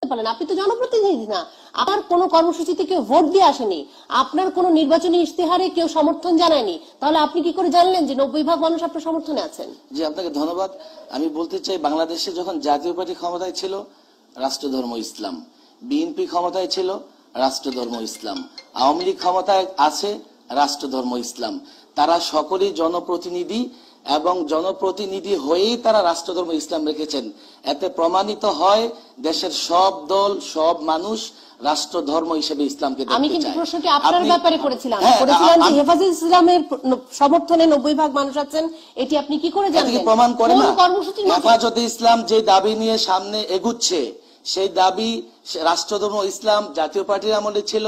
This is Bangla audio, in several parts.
পারলেন? আপনি তো জনপ্রতিনিধি না, আপনার কোনো কর্মসূচিতে কেউ ভোট দিয়ে আসেনি, আপনার কোনো নির্বাচনী ইশতেহারে কেউ সমর্থন জানায়নি, তাহলে আপনি কি করে জানলেন যে 90% মানুষ আপনার সমর্থনে আছেন? জি, আপনাকে ধন্যবাদ। আমি বলতে চাই, বাংলাদেশে যখন জাতীয় পার্টি ক্ষমতায় ছিল রাষ্ট্রধর্ম ইসলাম, বিএনপি ক্ষমতায় ছিল রাষ্ট্রধর্ম ইসলাম, আওয়ামী লীগ ক্ষমতায় আছে রাষ্ট্রধর্ম ইসলাম। তারা সকলেই জনপ্রতিনিধি এবং জনপ্রতিনিধি হয়েই তারা রাষ্ট্রধর্ম ইসলাম রেখেছেন। এতে প্রমাণিত হয় দেশের সব দল, সব মানুষ রাষ্ট্রধর্ম হিসেবে ইসলামকে দেখতে চায়। আমি কিন্তু প্রশ্নটি আপনার ব্যাপারে করেছিলাম যে হেফাজত ইসলামের সমর্থনে 90% মানুষ আছেন, এটি আপনি কি করে জানলেন? প্রমাণ করে না। হেফাজতে ইসলাম যে দাবি নিয়ে সামনে এগুচ্ছে, সেই দাবি রাষ্ট্রধর্ম ইসলাম জাতীয় পার্টির আমলে ছিল,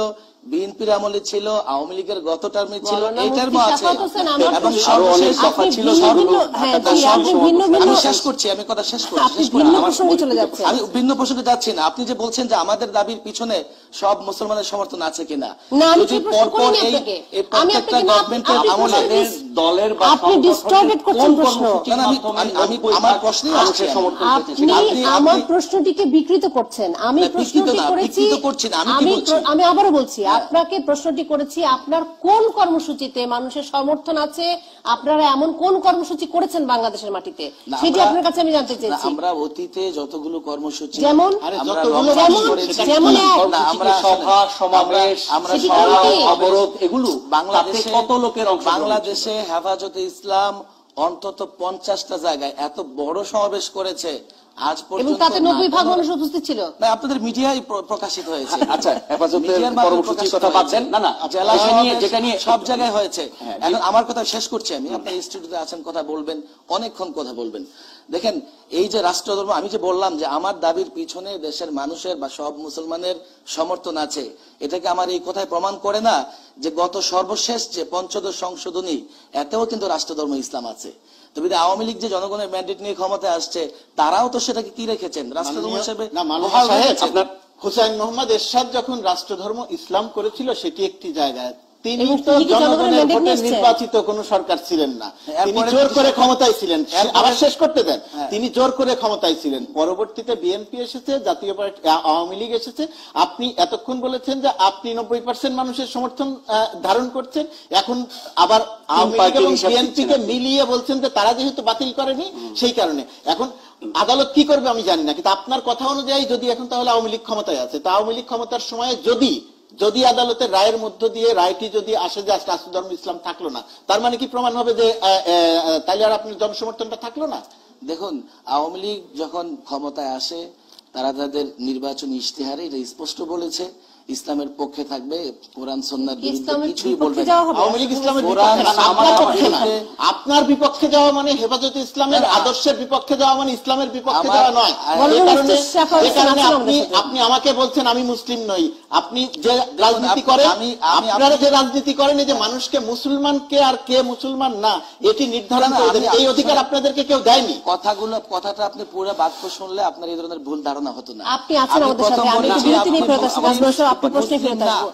বিএনপির আমলে ছিল, আওয়ামী লীগের গত টার্মে ছিল, এই টার্মে আছে এবং সর্বশেষ দফা ছিল। আমি শেষ করছি, আমি কথা শেষ করছি। আমি ভিন্ন প্রসঙ্গে যাচ্ছি না। আপনি যে বলছেন যে আমাদের দাবির পিছনে সব মুসলমানের সমর্থন আছে কিনা, যদি পরপর এই প্রত্যেকটা গভর্নমেন্টের আমলে দলের বা আপনি ডিস্টর্টেড করছেন প্রশ্ন। আমি আমার প্রশ্নই আসছে, আপনি আমার প্রশ্নটিকে বিকৃত করছেন। আমি প্রশ্নটি করেছি, আমি আবারও বলছি, আপনাকে প্রশ্নটি করেছি আপনার কোন কর্মসূচিতে মানুষের সমর্থন আছে, আপনারা এমন কোন কর্মসূচি করেছেন বাংলাদেশের মাটিতে, সেটি আপনার কাছে আমি জানতে চাইছি। আমরা অতীতে যতগুলো কর্মসূচি, যেমন আমরা সভা সমাবেশ, আমরা অবরোধ, এগুলো বাংলাদেশে কত লোকের অংশ, বাংলাদেশে হেফাজতে ইসলাম অন্তত 50টা জায়গায় এত বড় সমাবেশ করেছে আজ পর্যন্ত, তাতে 90% মানুষ উপস্থিত ছিল না। আপনাদের মিডিয়ায় প্রকাশিত হয়েছে। আচ্ছা, হেফাজতের কর্মসূচির কথা বাদছেন না, না জেলা যেটা নিয়ে সব জায়গায় হয়েছে। এখন আমার কথা শেষ করছি আমি, আপনি স্টুডিওতে আছেন, কথা বলবেন, অনেকক্ষণ কথা বলবেন। দেখেন, এই যে রাষ্ট্রধর্ম, আমি যে বললাম যে আমার দাবির পিছনে দেশের মানুষের বা সব মুসলমানের সমর্থন আছে, এটাকে আমার এই কথায় প্রমাণ করে না যে গত সর্বশেষ যে পঞ্চদশ সংশোধনী, এতেও কিন্তু রাষ্ট্রধর্ম ইসলাম আছে। তবে আওয়ামী লীগ যে জনগণের ম্যান্ডেট নিয়ে ক্ষমতায় আসছে, তারাও তো সেটাকে কি রেখেছেন রাষ্ট্রধর্ম হিসেবে। আপনার হুসাইন মোহাম্মদ এরশাদ যখন রাষ্ট্রধর্ম ইসলাম করেছিল, সেটি একটি জায়গায়, তিনি তো জনগণের ভোটে নির্বাচিত কোন সরকার ছিলেন না, তিনি জোর করে ক্ষমতায় ছিলেন। আবার শেষ করতে দেন। তিনি জোর করে ক্ষমতায় ছিলেন। পরবর্তীতে বিএনপি এসেছে, জাতীয় পার্টি, আওয়ামী লীগ এসেছে। আপনি এতক্ষণ বলেছেন যে আপনি 90% মানুষের সমর্থন ধারণ করছেন, এখন আবার আওয়ামী লীগ এবং বিএনপিকে মিলিয়ে বলছেন যে তারা যেহেতু বাতিল করেনি সেই কারণে। এখন আদালত কি করবে আমি জানি না, কিন্তু আপনার কথা অনুযায়ী যদি এখন তাহলে আওয়ামী লীগ ক্ষমতায় আছে, তা আওয়ামী লীগ ক্ষমতার সময় যদি আদালতের রায়ের মধ্য দিয়ে রায়টি যদি আসে যে রাষ্ট্রধর্ম ইসলাম থাকলো না, তার মানে কি প্রমাণ হবে যে তাইলে আর আপনার জনসমর্থনটা থাকলো না? দেখুন, আওয়ামী লীগ যখন ক্ষমতায় আসে, তারা তাদের নির্বাচনী ইশতেহারে এটা স্পষ্ট বলেছে ইসলামের পক্ষে থাকবে, কোরআন সুন্নাহর বিরুদ্ধে কিছুই বলবে না। আওয়ামী লীগ ইসলামের আপনার বিপক্ষে যাওয়া মানে হেফাজতে ইসলামের আদর্শের বিপক্ষে যাওয়া মানে ইসলামের বিপক্ষে যাওয়া নয়। এই কারণে আপনি আমাকে বলছেন আমি মুসলিম নই। আপনি যে রাজনীতি করেন, আপনারা যে রাজনীতি করেন, এই যে মানুষকে মুসলমান কে আর কে মুসলমান না এটি নির্ধারণ করে দেন, এই অধিকার আপনাদেরকে কেউ দেয়নি। কথাটা আপনি পুরো বাক্য শুনলে আপনার এই ধরনের ভুল ধারণা হতো না। আপনি আছেন আমাদের সাথে, আমি একটু বিরতি নিয়ে ফেরত আসছি। আপনি প্রশ্নে ফেরত আসবো।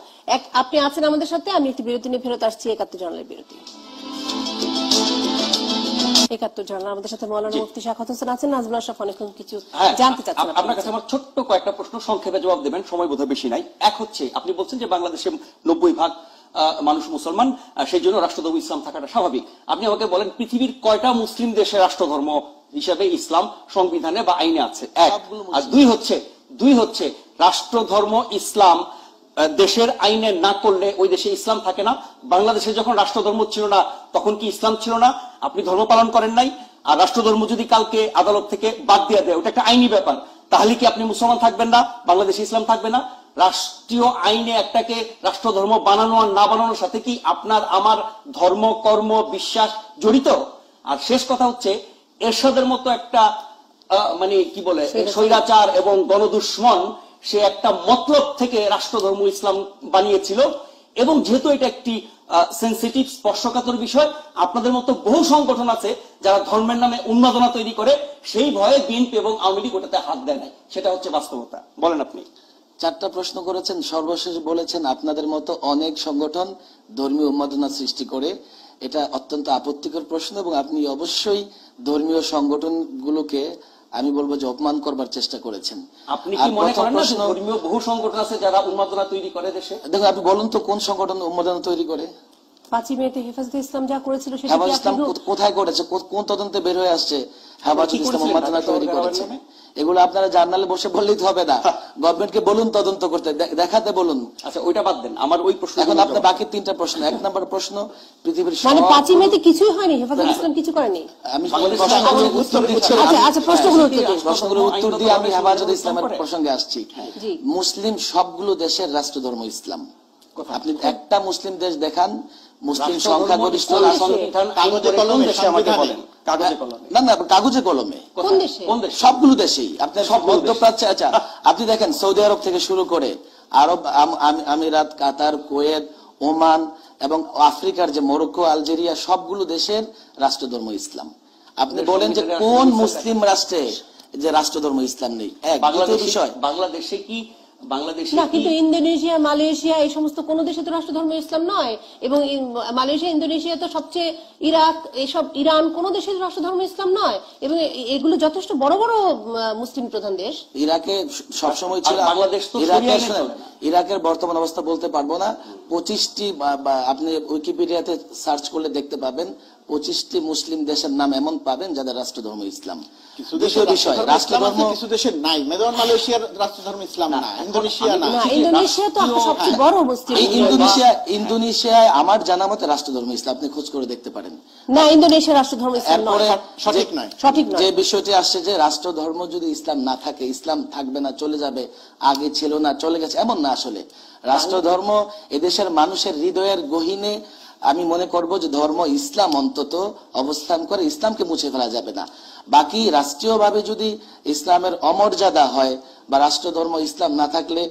আপনি আছেন আমাদের সাথে, আমি একটু বিরতি নিয়ে ফেরত আসছি। 71 জার্নালের বিরতি। 71 জার্নাল, আমাদের সাথে মাওলানা মুফতি শাখাওয়াত হোসেন আছেন। নাজমুল আশরাফ অনেকক্ষণ কিছু জানতে চাচ্ছেন আপনার কাছে। আমার ছোট্ট কয়েকটা প্রশ্ন, সংক্ষেপে জবাব দেবেন, সময় বোধহয় বেশি নাই। এক হচ্ছে, আপনি বলছেন যে বাংলাদেশে 90% মানুষ মুসলমান, সেই জন্য রাষ্ট্রধর্ম ইসলাম থাকাটা স্বাভাবিক। আপনি আমাকে বলেন, পৃথিবীর কয়টা মুসলিম দেশে রাষ্ট্রধর্ম হিসাবে ইসলাম সংবিধানে বা আইনে আছে? এক। আর দুই হচ্ছে রাষ্ট্রধর্ম ইসলাম দেশের আইনে না করলে ওই দেশে ইসলাম থাকে না। বাংলাদেশে যখন রাষ্ট্রধর্ম ছিল না তখন কি ইসলাম ছিল না? আপনি ধর্ম পালন করেন নাই। আর রাষ্ট্রধর্ম যদি কালকে আদালত থেকে বাদ দিয়ে দেয়, ওটা একটা আইনি ব্যাপার, তাহলে কি আপনি মুসলমান থাকবেন না, বাংলাদেশে ইসলাম থাকবে না? রাষ্ট্রীয় আইনে একটাকে রাষ্ট্রধর্ম বানানো আর না বানানোর সাথে কি আপনার আমার ধর্ম, কর্ম, বিশ্বাস জড়িত? আর শেষ কথা হচ্ছে, এরশাদের মতো একটা মানে কি বলে স্বৈরাচার এবং গণদুশ্মন, সে একটা মতলব থেকে রাষ্ট্রধর্ম ইসলাম বানিয়েছিল, এবং যেহেতু এটা একটি সেনসিটিভ স্পর্শকাতর বিষয়, আপনাদের মতো বহু সংগঠন আছে যারা ধর্মের নামে উন্মাদনা তৈরি করে, সেই ভয়ে বিএনপি এবং আওয়ামী লীগ ওটাতে হাত দেয় নাই। সেটা হচ্ছে বাস্তবতা। বলেন আপনি। 4টা প্রশ্ন করেছেন। সর্বশেষ বলেছেন আপনাদের মতো অনেক সংগঠন ধর্মীয় উন্মাদনা সৃষ্টি করে। এটা অত্যন্ত আপত্তিকর প্রশ্ন, এবং আপনি অবশ্যই ধর্মীয় সংগঠনগুলোকে আমি বলবো যে অপমান করবার চেষ্টা করেছেন। আপনি কি মনে করেন না যে ধর্মীয় বহু সংগঠন আছে যারা উন্মাদনা তৈরি করে দেশে? দেখুন, আপনি বলুন তো কোন সংগঠন উন্মাদনা তৈরি করে? 5ই মেতে হেফাজতে ইসলাম যা করেছিল সেটা কি হেফাজত ইসলাম আপনি কোথায় করেছে? কোন তদন্তে বের হয়ে আসছে হেফাজত ইসলাম উন্মাদনা তৈরি করেছে? এগুলো আপনারা জার্নালে বসে বললেই তো হবে না, গভর্নমেন্টকে বলুন তদন্ত করতে, দেখাতে বলুন। আচ্ছা, ওইটা বাদ দেন, আমার ওই প্রশ্ন এখন আপনার বাকি 3টা প্রশ্ন। 1 নম্বর প্রশ্ন, পৃথিবীর মানে 5ই মেতে কিছুই হয়নি, হেফাজত ইসলাম কিছু করেনি। আমি প্রশ্নগুলোর উত্তর দিচ্ছি, আচ্ছা প্রশ্নগুলোর উত্তর দিন। প্রশ্নগুলোর উত্তর দিয়ে আমি হেফাজত ইসলামের প্রসঙ্গে আসছি। মুসলিম সবগুলো দেশের রাষ্ট্রধর্ম ইসলাম। আপনি একটা মুসলিম দেশ দেখান, মুসলিম সংখ্যাগরিষ্ঠ না না কাগজে কলমে কোন দেশে? সবগুলো দেশেই। আপনার মধ্যপ্রাচ্যে, আচ্ছা আপনি দেখেন সৌদি আরব থেকে শুরু করে আরব আমিরাত, কাতার, কুয়েত, ওমান এবং আফ্রিকার যে মরক্কো, আলজেরিয়া, সবগুলো দেশের রাষ্ট্রধর্ম ইসলাম। আপনি বলেন যে কোন মুসলিম রাষ্ট্রে যে রাষ্ট্রধর্ম ইসলাম নেই? এক বিষয়, বাংলাদেশে কি না, কিন্তু ইন্দোনেশিয়া, মালয়েশিয়া এই সমস্ত কোন দেশে তো রাষ্ট্রধর্ম ইসলাম নয়। এবং মালয়েশিয়া, ইন্দোনেশিয়া তো সবচেয়ে, ইরাক, এসব, ইরান, কোন দেশের রাষ্ট্রধর্ম ইসলাম নয়। এবং এগুলো যথেষ্ট বড় বড় মুসলিম প্রধান দেশ। ইরাকে সবসময় ছিল, ইরাকের বর্তমান অবস্থা বলতে পারবো না। 25টি, আপনি উইকিপিডিয়াতে সার্চ করলে দেখতে পাবেন 25টি মুসলিম দেশের নাম এমন পাবেন যাদের রাষ্ট্রধর্ম ইসলাম। বিষয় রাষ্ট্রধর্ম কিছু দেশের নাই, মেজর মালয়েশিয়ার রাষ্ট্রধর্ম ইসলাম না, ইন্দোনেশিয়া না, ইন্দোনেশিয়া তো সবচেয়ে বড় মুসলিম। ইন্দোনেশিয়ায় আমার জানা মতে রাষ্ট্রধর্ম ইসলাম, আপনি খোঁজ করে দেখতে পারেন। না, ইন্দোনেশিয়ার রাষ্ট্রধর্ম ইসলাম নয়, সঠিক নয়। যে বিষয়টি আসছে যে রাষ্ট্রধর্ম যদি ইসলাম না থাকে, ইসলাম থাকবে না, চলে যাবে, আগে ছিল না চলে গেছে, এমন না। আসলে রাষ্ট্রধর্ম এদেশের মানুষের হৃদয়ের গহীনে আমি মনে করব যে ধর্ম ইসলাম অন্তত অবস্থান করে, ইসলামকে মুছে ফেলা যাবে না। বাকি রাষ্ট্রীয়ভাবে যদি ইসলামের অমর্যাদা হয় বা রাষ্ট্রধর্ম ইসলাম না থাকলে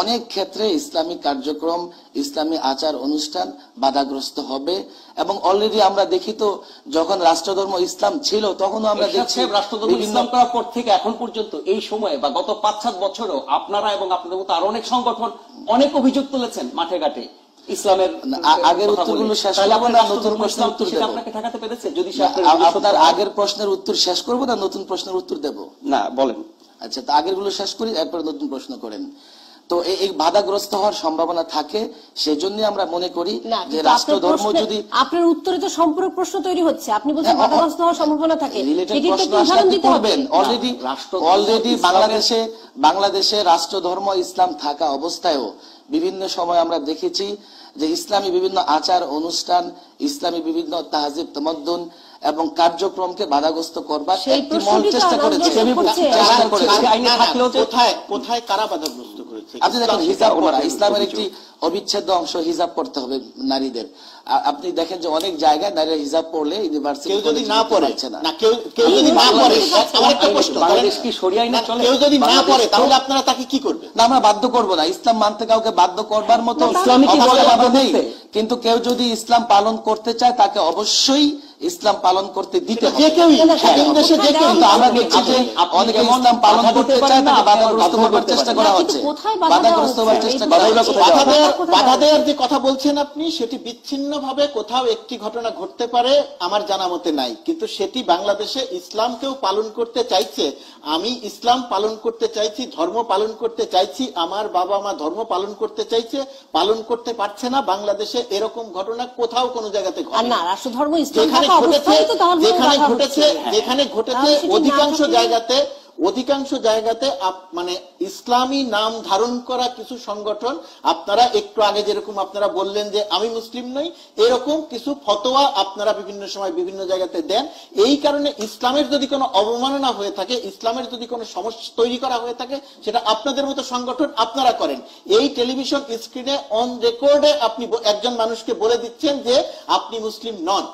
অনেক ক্ষেত্রে ইসলামিক কার্যক্রম, ইসলামী আচার অনুষ্ঠান বাধাগ্রস্ত হবে। এবং অলরেডি আমরা দেখি তো, যখন রাষ্ট্রধর্ম ইসলাম ছিল তখনও আমরা দেখছি রাষ্ট্রধর্ম ইসলাম করার পর থেকে এখন পর্যন্ত এই সময়ে বা গত 5-7 বছরও আপনারা এবং আপনাদের মতো আরো অনেক সংগঠন অনেক অভিযোগ তুলেছেন মাঠে ঘাটে ইসলামের। আগের উত্তরগুলো শেষ করবো না নতুন প্রশ্নের উত্তর দেব? আপনাকে ঠেকাতে পেরেছে? যদি আপনার আগের প্রশ্নের উত্তর শেষ করবো না নতুন প্রশ্নের উত্তর দেব? না, বলেন। আচ্ছা, তো আগের গুলো শেষ করি, এরপরে নতুন প্রশ্ন করেন। তো এই বাধাগ্রস্ত হওয়ার সম্ভাবনা থাকে, সেজন্য আমরা মনে করি যে রাষ্ট্রধর্ম যদি, আপনার উত্তরে তো সম্পূরক প্রশ্ন তৈরি হচ্ছে, আপনি বলছেন বাধাগ্রস্ত হওয়ার সম্ভাবনা থাকে, অলরেডি বাংলাদেশে রাষ্ট্রধর্ম ইসলাম থাকা অবস্থায়ও বিভিন্ন সময় আমরা দেখেছি যে ইসলামী বিভিন্ন আচার অনুষ্ঠান, ইসলামী বিভিন্ন তাহজিব তামাদ্দুন এবং কার্যক্রমকে বাধাগ্রস্ত করবার একটি মহল চেষ্টা করেছে। কোথায় কারা বাধাগ্রস্ত করেছে? আপনি দেখেন হিজাব পরা, ইসলামের একটি অবিচ্ছেদ্য অংশ, হিজাব পড়তে হবে নারীদের। আপনি দেখেন যে অনেক জায়গায় নারীরা হিজাব পড়লে ইউনিভার্সিটি, কেউ যদি না পড়ে, কেউ যদি না পড়ে, আমার একটা প্রশ্ন, বাংলাদেশ কি শরিয়া আইনে চলে? কেউ যদি না পড়ে তাহলে আপনারা তাকে কি করবেন? না, আমরা বাধ্য করব না। ইসলাম মানতে কাউকে বাধ্য করবার মতো ইসলামী কি বলে বাধ্য নেই, কিন্তু কেউ যদি ইসলাম পালন করতে চায় তাকে অবশ্যই ইসলাম পালন করতে দিতে হবে। আমরা দেখছি যে অনেকে ইসলাম পালন করতে চায় তাকে বাধাগ্রস্ত করবার চেষ্টা করা হচ্ছে, বাধাগ্রস্ত হওয়ার চেষ্টা করা হচ্ছে। বাধা দেওয়ার যে কথা বলছেন আপনি, সেটি বিচ্ছিন্নভাবে কোথাও একটি ঘটনা ঘটতে পারে, আমার জানা মতে নাই, কিন্তু সেটি বাংলাদেশে ইসলামকেও পালন করতে চাইছে। আমি ইসলাম পালন করতে চাইছি, ধর্ম পালন করতে চাইছি, আমার বাবা মা ধর্ম পালন করতে চাইছে, পালন করতে পারছে না। বাংলাদেশে এরকম ঘটনা কোথাও কোনো জায়গাতে ঘটে না। রাষ্ট্রধর্ম ইসলাম যেখানে ঘটেছে অধিকাংশ জায়গাতে মানে ইসলামী নাম ধারণ করা কিছু সংগঠন, আপনারা একটু আগে যেরকম আপনারা বললেন যে আমি মুসলিম নই, এরকম কিছু ফতোয়া আপনারা বিভিন্ন সময় বিভিন্ন জায়গাতে দেন। এই কারণে ইসলামের যদি কোনো অবমাননা হয়ে থাকে, ইসলামের যদি কোনো সমস্যা তৈরি করা হয়ে থাকে, সেটা আপনাদের মতো সংগঠন আপনারা করেন। এই টেলিভিশন স্ক্রিনে অন রেকর্ডে আপনি একজন মানুষকে বলে দিচ্ছেন যে আপনি মুসলিম নন।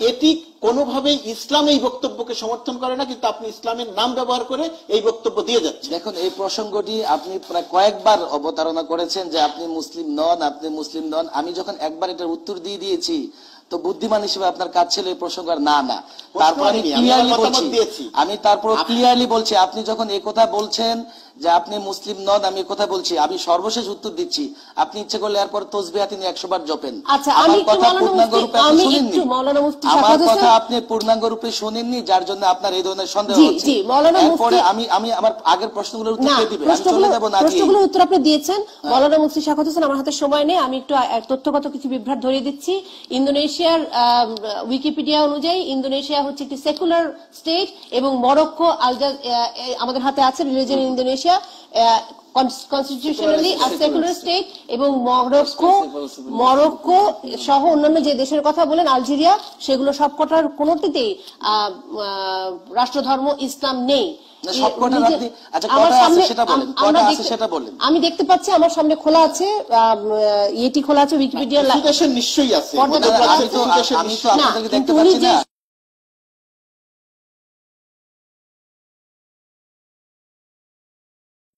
এটি কোনোভাবেই ইসলাম এই বক্তব্যকে সমর্থন করে না, কিন্তু আপনি ইসলামের নাম ব্যবহার করে এই বক্তব্য দিয়ে যাচ্ছেন। দেখুন, এই প্রসঙ্গটি আপনি প্রায় কয়েকবার অবতারণা করেছেন যে আপনি মুসলিম নন, আপনি মুসলিম নন। আমি যখন একবার এটার উত্তর দিয়ে দিয়েছি, তো বুদ্ধিমান হিসেবে আপনার কাজ ছিল এই প্রসঙ্গ আর না না। তারপর আমি ক্লিয়ারলি বলছি, আপনি যখন এই কথা বলছেন যে আপনি মুসলিম নন, আমি কথা বলছি, আমি সর্বশেষ উত্তর দিচ্ছি, আপনি ইচ্ছে করলে এরপর তসবিহা তিনি 100 বার জপেন। আচ্ছা, আমি একটু মৌলানা মুফতি আমার কথা আপনি পূর্ণাঙ্গ রূপে শুনেননি, যার জন্য আপনার এই ধরনের সন্দেহ হচ্ছে। এরপরে আমি আমার আগের প্রশ্নগুলোর উত্তর দিয়ে দিবেন, আমি চলে যাব না দিয়ে। প্রশ্নগুলোর উত্তর আপনি দিয়েছেন। মৌলানা মুফতি শাখাওয়াত হোসেন, আমার হাতে সময় নেই, আমি একটু তথ্যগত কিছু বিভ্রাট ধরিয়ে দিচ্ছি। ইন্দোনেশিয়ার উইকিপিডিয়া অনুযায়ী ইন্দোনেশিয়া হচ্ছে একটি সেকুলার স্টেট এবং মরক্কো আমাদের হাতে আছে religion Indonesia constitutionally secular state, এবং মরক্কো সহ অন্যান্য যে দেশের কথা বলেন আলজেরিয়া, সেগুলো সবকটার কোনোটিতেই রাষ্ট্রধর্ম ইসলাম নেই। আমি দেখতে পাচ্ছি আমার সামনে খোলা আছে, ইয়েটি খোলা আছে, উইকিপিডিয়া নিশ্চয়ই আছে।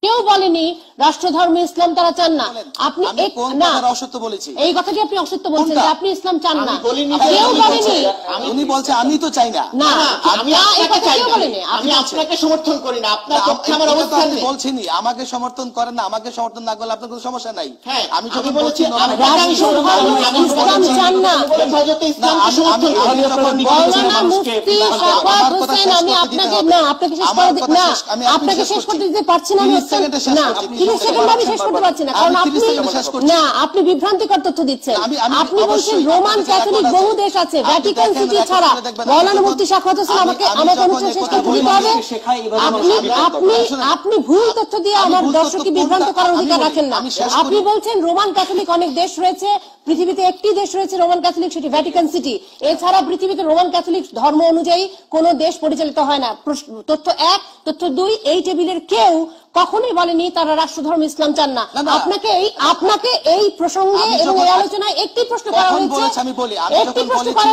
কেউ বলেনি রাষ্ট্রধর্ম ইসলাম তারা চান না। আপনি অসত্য বলেছি, এই কথাটি আপনি অসত্য বলছেন যে আপনি ইসলাম চান না। কেউ বলেনি, উনি বলছে আমি তো চাই না। না, আমি কেউ বলেনি আমি আপনাকে সমর্থন করি না, আপনার পক্ষে আমার অবস্থান নেই। বলছিনি আমাকে সমর্থন করেন না, আমাকে সমর্থন না করলে আপনার কোনো সমস্যা নাই। আমি যখন বলেছি ইসলাম চান না, আমি আপনাকে শেষ করতে দিতে পারছি না। আমি শেষ করতে পারছি না, কারণ আপনি বিভ্রান্তিকর তথ্য দিচ্ছেন। আপনি বলছেন রোমান ক্যাথলিক বহু দেশ আছে, ভ্যাটিকান সিটি ছাড়া। মৌলানা মুফতি শাখাওয়াত হোসেন, আমাকে অনুষ্ঠান শেষ করতে দিতে হবে। আপনি ভুল তথ্য দিয়ে আমার দর্শককে বিভ্রান্ত করার অধিকার রাখেন না। আপনি বলছেন রোমান ক্যাথলিক অনেক দেশ রয়েছে, পৃথিবীতে একটি দেশ রয়েছে রোমান ক্যাথলিক, সেটি ভ্যাটিকান সিটি। এছাড়া পৃথিবীতে রোমান ক্যাথলিক ধর্ম অনুযায়ী কোন দেশ পরিচালিত হয় না। তথ্য 1, তথ্য 2, এই টেবিলের কেউ কখনোই বলেনি তারা রাষ্ট্রধর্ম ইসলাম চান না। আপনাকে এই প্রসঙ্গে এবং এই আলোচনায় একটি প্রশ্ন করা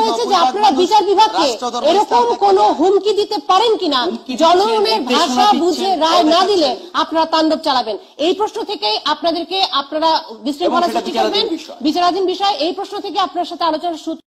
হয়েছে যে আপনারা বিচার বিভাগকে এরকম কোন হুমকি দিতে পারেন কিনা, জনগণের ভাষা বুঝে রায় না দিলে আপনারা তাণ্ডব চালাবেন। এই প্রশ্ন থেকে আপনারা বিশৃঙ্খলা সৃষ্টি করবেন, বিচারাধীন বিষয়। এই প্রশ্ন থেকে আপনার সাথে আলোচনা